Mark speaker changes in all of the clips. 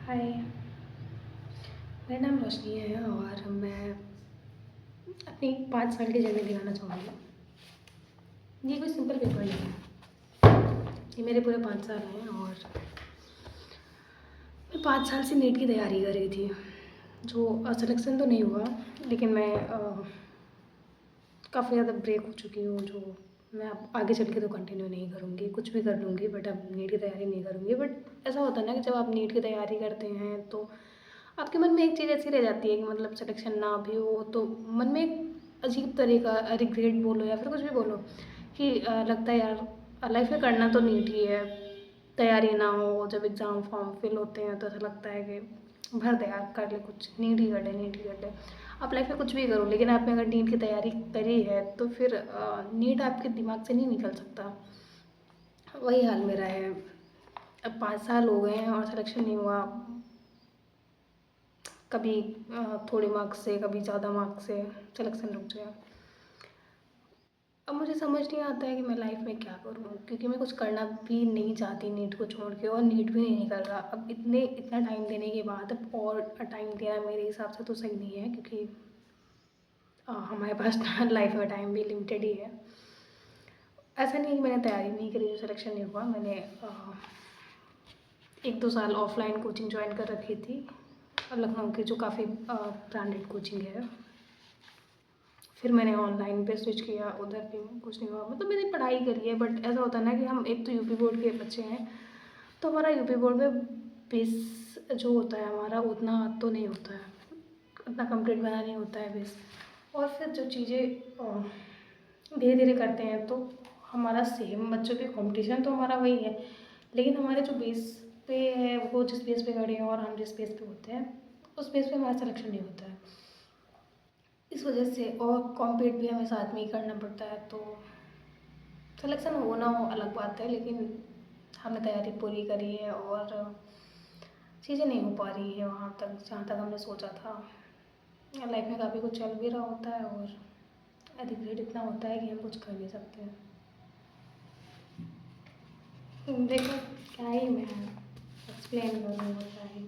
Speaker 1: हाय, मेरा नाम रोशनी है और मैं अपनी 5 साल की जर्नी दिखाना चाहूँगी। ये कोई सिंपल पेपर नहीं है, ये मेरे पूरे 5 साल हैं और मैं 5 साल से नीट की तैयारी कर रही थी। जो सिलेक्शन तो नहीं हुआ, लेकिन मैं काफ़ी ज़्यादा ब्रेक हो चुकी हूँ। जो मैं अब आगे चल के तो कंटिन्यू नहीं करूँगी, कुछ भी कर लूँगी बट अब नीट की तैयारी नहीं करूँगी। बट ऐसा होता है ना कि जब आप नीट की तैयारी करते हैं तो आपके मन में एक चीज़ ऐसी रह जाती है कि मतलब सिलेक्शन ना भी हो तो मन में एक अजीब तरह का रिग्रेट बोलो या फिर कुछ भी बोलो कि लगता है यार लाइफ में करना तो नीट ही है। तैयारी ना हो, जब एग्ज़ाम फॉर्म फिल होते हैं तो ऐसा लगता है कि भर दे यार, कर ले कुछ, नीट ही कर ले, नीट ही कर ले। आप लाइफ में कुछ भी करो, लेकिन आपने अगर नीट की तैयारी करी है तो फिर नीट आपके दिमाग से नहीं निकल सकता। वही हाल मेरा है। अब 5 साल हो गए हैं और सिलेक्शन नहीं हुआ। कभी थोड़े मार्क्स से, कभी ज़्यादा मार्क्स से सिलेक्शन रुक गया। अब मुझे समझ नहीं आता है कि मैं लाइफ में क्या करूँ, क्योंकि मैं कुछ करना भी नहीं चाहती नीट को छोड़ के, और नीट भी नहीं निकल रहा। अब इतना टाइम देने के बाद अब और टाइम देना मेरे हिसाब से तो सही नहीं है, क्योंकि हमारे पास लाइफ में टाइम भी लिमिटेड ही है। ऐसा नहीं है कि मैंने तैयारी नहीं करी, जो सिलेक्शन नहीं हुआ। मैंने 1-2 साल ऑफलाइन कोचिंग ज्वाइन कर रखी थी लखनऊ की, जो काफ़ी ब्रांडेड कोचिंग है। फिर मैंने ऑनलाइन पे स्विच किया, उधर भी कुछ नहीं हुआ। मतलब मैंने पढ़ाई करी है, बट ऐसा होता है ना कि हम एक तो यूपी बोर्ड के बच्चे हैं, तो हमारा यूपी बोर्ड में बेस जो होता है हमारा उतना तो नहीं होता है, उतना कंप्लीट बना नहीं होता है बेस। और फिर जो चीज़ें धीरे धीरे करते हैं तो हमारा सेम बच्चों के कंपटीशन तो हमारा वही है, लेकिन हमारे जो बेस पे है, वो जिस बेस पे खड़े हैं और हम जिस बेस पे होते हैं उस बेस पे हमारा सिलेक्शन नहीं होता है। इस वजह से और कॉम्पीट भी हमें साथ में ही करना पड़ता है, तो सिलेक्शन हो ना हो अलग बात है, लेकिन हमने तैयारी पूरी करी है और चीज़ें नहीं हो पा रही है वहाँ तक जहाँ तक हमने सोचा था। लाइफ में काफ़ी कुछ चल भी रहा होता है और रिग्रेट इतना होता है कि हम कुछ कर नहीं सकते हैं। देखो, क्या ही मैं एक्सप्लेन करूँ, क्या ही।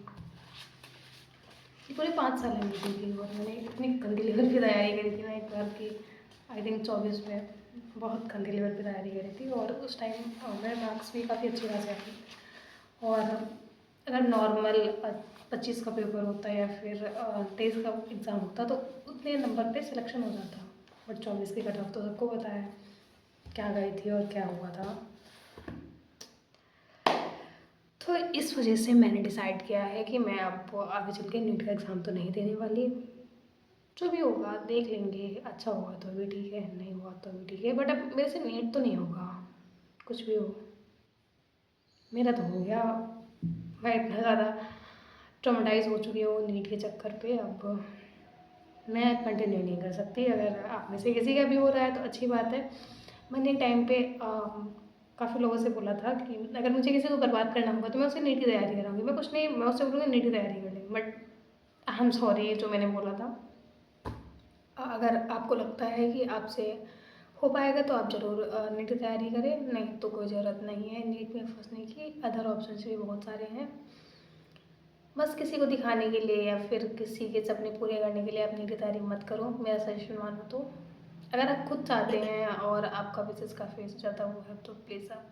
Speaker 1: ये पूरे 5 साल है मेरी की, और मैंने इतनी गंदी लेवल की तैयारी करी थी ना एक बार की, आई थिंक 24 में बहुत गंदी लेवल की तैयारी करी थी। और उस टाइम मेरे मार्क्स भी काफ़ी अच्छे खासे आए थे। और अगर नॉर्मल 25 का पेपर होता या फिर 23 का एग्ज़ाम होता तो उतने नंबर पे सिलेक्शन हो जाता, बट 24 की कट ऑफ तो सबको पता है क्या गई थी और क्या हुआ था। तो इस वजह से मैंने डिसाइड किया है कि मैं अब आगे चल के नीट का एग्ज़ाम तो नहीं देने वाली। जो भी होगा देख लेंगे, अच्छा हुआ तो भी ठीक है, नहीं हुआ तो भी ठीक है, बट अब मेरे से नीट तो नहीं होगा, कुछ भी हो। मेरा तो हो गया, मैं इतना ज़्यादा ट्रॉमेटाइज़ हो चुकी हूँ नीट के चक्कर पे। अब मैं कंटिन्यू नहीं कर सकती। अगर आप में से किसी का भी हो रहा है तो अच्छी बात है। मैंने एक टाइम पे काफ़ी लोगों से बोला था कि अगर मुझे किसी को बर्बाद करना होगा तो मैं उससे नीट की तैयारी कराऊंगी। मैं कुछ नहीं, मैं उससे बोलूँगी नीट की तैयारी कर ले, बट आई एम सॉरी जो मैंने बोला था। अगर आपको लगता है कि आपसे हो पाएगा तो आप ज़रूर नीट की तैयारी करें, नहीं तो कोई ज़रूरत नहीं है नीट में फंसने की। अदर ऑप्शन भी बहुत सारे हैं। बस किसी को दिखाने के लिए या फिर किसी के सपने पूरे करने के लिए आप नीट की तैयारी मत करो, मेरा सजेशन मानो तो। अगर आप खुद चाहते हैं और आपका बिजनेस काफ़ी ज़्यादा वो है तो प्लीज़ आप